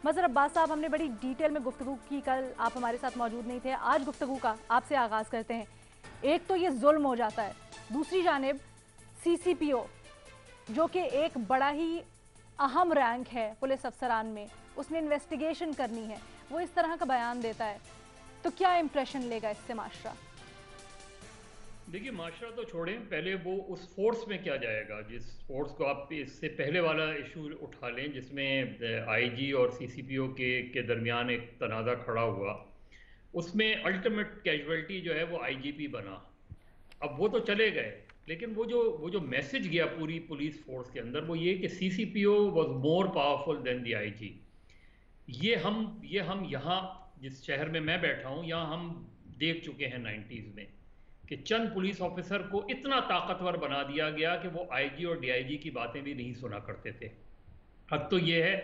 मज़हर अब्बास साहब, हमने बड़ी डिटेल में गुफ्तगू की, कल आप हमारे साथ मौजूद नहीं थे। आज गुफ्तगू का आपसे आगाज़ करते हैं। एक तो ये जुल्म हो जाता है, दूसरी जानिब CCPO जो कि एक बड़ा ही अहम रैंक है पुलिस अफसरान में, उसने इन्वेस्टिगेशन करनी है, वो इस तरह का बयान देता है, तो क्या इंप्रेशन लेगा इससे माशरा? देखिए, माशरा तो छोड़ें, पहले वो उस फोर्स में क्या जाएगा जिस फोर्स को आप इससे पहले वाला इशू उठा लें जिसमें आईजी और सीसीपीओ के दरमियान एक तनाज़ा खड़ा हुआ। उसमें अल्टीमेट कैजुअल्टी जो है वो आईजीपी बना। अब वो तो चले गए, लेकिन वो जो मैसेज गया पूरी पुलिस फोर्स के अंदर वो ये कि CCPO was more powerful than the IG. ये हम यहाँ जिस शहर में मैं बैठा हूँ यहाँ हम देख चुके हैं 90s में कि चंद पुलिस ऑफिसर को इतना ताकतवर बना दिया गया कि वो आईजी और डीआईजी की बातें भी नहीं सुना करते थे। हद तो ये है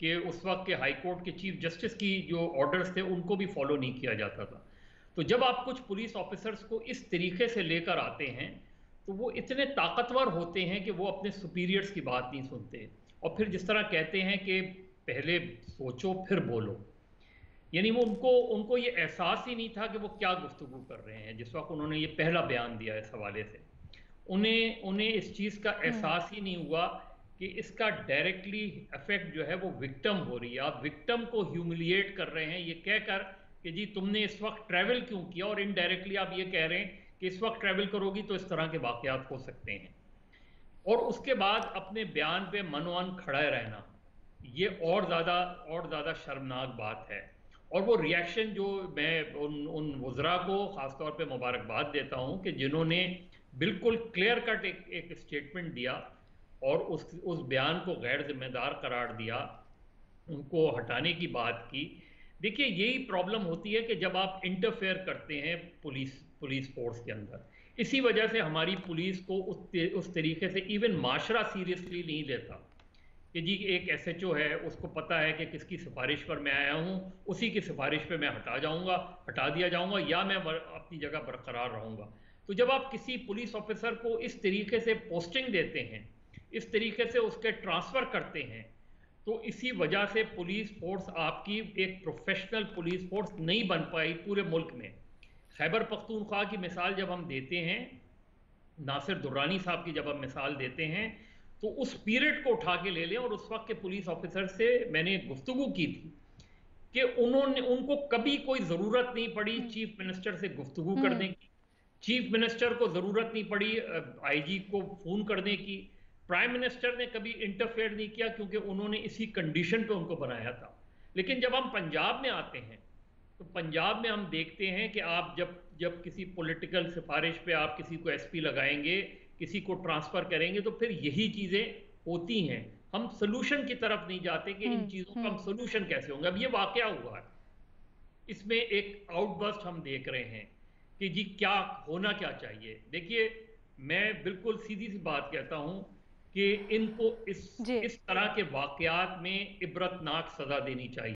कि उस वक्त के हाई कोर्ट के चीफ जस्टिस की जो ऑर्डर्स थे उनको भी फॉलो नहीं किया जाता था। तो जब आप कुछ पुलिस ऑफिसर्स को इस तरीके से लेकर आते हैं तो वो इतने ताकतवर होते हैं कि वो अपने सुपीरियर्स की बात नहीं सुनते। और फिर जिस तरह कहते हैं कि पहले सोचो फिर बोलो, यानी वो उनको उनको ये एहसास ही नहीं था कि वो क्या गुफ्तगू कर रहे हैं जिस वक्त उन्होंने ये पहला बयान दिया इस हवाले से। उन्हें उन्हें इस चीज़ का एहसास ही नहीं हुआ कि इसका डायरेक्टली इफेक्ट जो है वो विक्टिम हो रही है। आप विक्टिम को ह्यूमिलिएट कर रहे हैं ये कहकर कि जी तुमने इस वक्त ट्रैवल क्यों किया, और इनडायरेक्टली आप ये कह रहे हैं कि इस वक्त ट्रैवल करोगी तो इस तरह के वाकयात हो सकते हैं। और उसके बाद अपने बयान पे मनोअन खड़ा रहना, ये और ज़्यादा शर्मनाक बात है। और वो रिएक्शन जो मैं उन वज़रा को ख़ासतौर पे मुबारकबाद देता हूँ कि जिन्होंने बिल्कुल क्लियर कट एक स्टेटमेंट दिया और उस बयान को गैर जिम्मेदार करार दिया, उनको हटाने की बात की। देखिए, यही प्रॉब्लम होती है कि जब आप इंटरफेयर करते हैं पुलिस पुलिस फोर्स के अंदर, इसी वजह से हमारी पुलिस को उस तरीके से इवन माशरा सीरियसली नहीं लेता कि जी एक एसएचओ है, उसको पता है कि किसकी सिफारिश पर मैं आया हूँ, उसी की सिफारिश पे मैं हटा दिया जाऊंगा या मैं अपनी जगह बरकरार रहूंगा। तो जब आप किसी पुलिस ऑफिसर को इस तरीके से पोस्टिंग देते हैं, इस तरीके से उसके ट्रांसफर करते हैं, तो इसी वजह से पुलिस फोर्स आपकी एक प्रोफेशनल पुलिस फोर्स नहीं बन पाई पूरे मुल्क में। खैबर पख्तूनख्वा की मिसाल जब हम देते हैं, नासिर दुर्रानी साहब की जब हम मिसाल देते हैं, तो उस पीरियड को उठा के ले लें। और उस वक्त के पुलिस ऑफिसर से मैंने गुफ्तगू की थी कि उनको कभी कोई ज़रूरत नहीं पड़ी हम्म। चीफ मिनिस्टर से गुफ्तगू करने हम्म। की। चीफ मिनिस्टर को ज़रूरत नहीं पड़ी आईजी को फ़ोन करने की। प्राइम मिनिस्टर ने कभी इंटरफेयर नहीं किया क्योंकि उन्होंने इसी कंडीशन पे उनको बनाया था। लेकिन जब हम पंजाब में आते हैं तो पंजाब में हम देखते हैं कि आप जब जब किसी पॉलिटिकल सिफारिश पे आप किसी को एसपी लगाएंगे, किसी को ट्रांसफर करेंगे, तो फिर यही चीजें होती हैं। हम सोल्यूशन की तरफ नहीं जाते कि इन चीजों का हम हम्म। सोल्यूशन कैसे होंगे। अब ये वाकया हुआ है, इसमें एक आउटबर्स्ट हम देख रहे हैं कि जी क्या होना क्या चाहिए। देखिए, मैं बिल्कुल सीधी सी बात कहता हूं कि इनको इस जी। इस तरह के वाकयात में इबरतनाक सजा देनी चाहिए।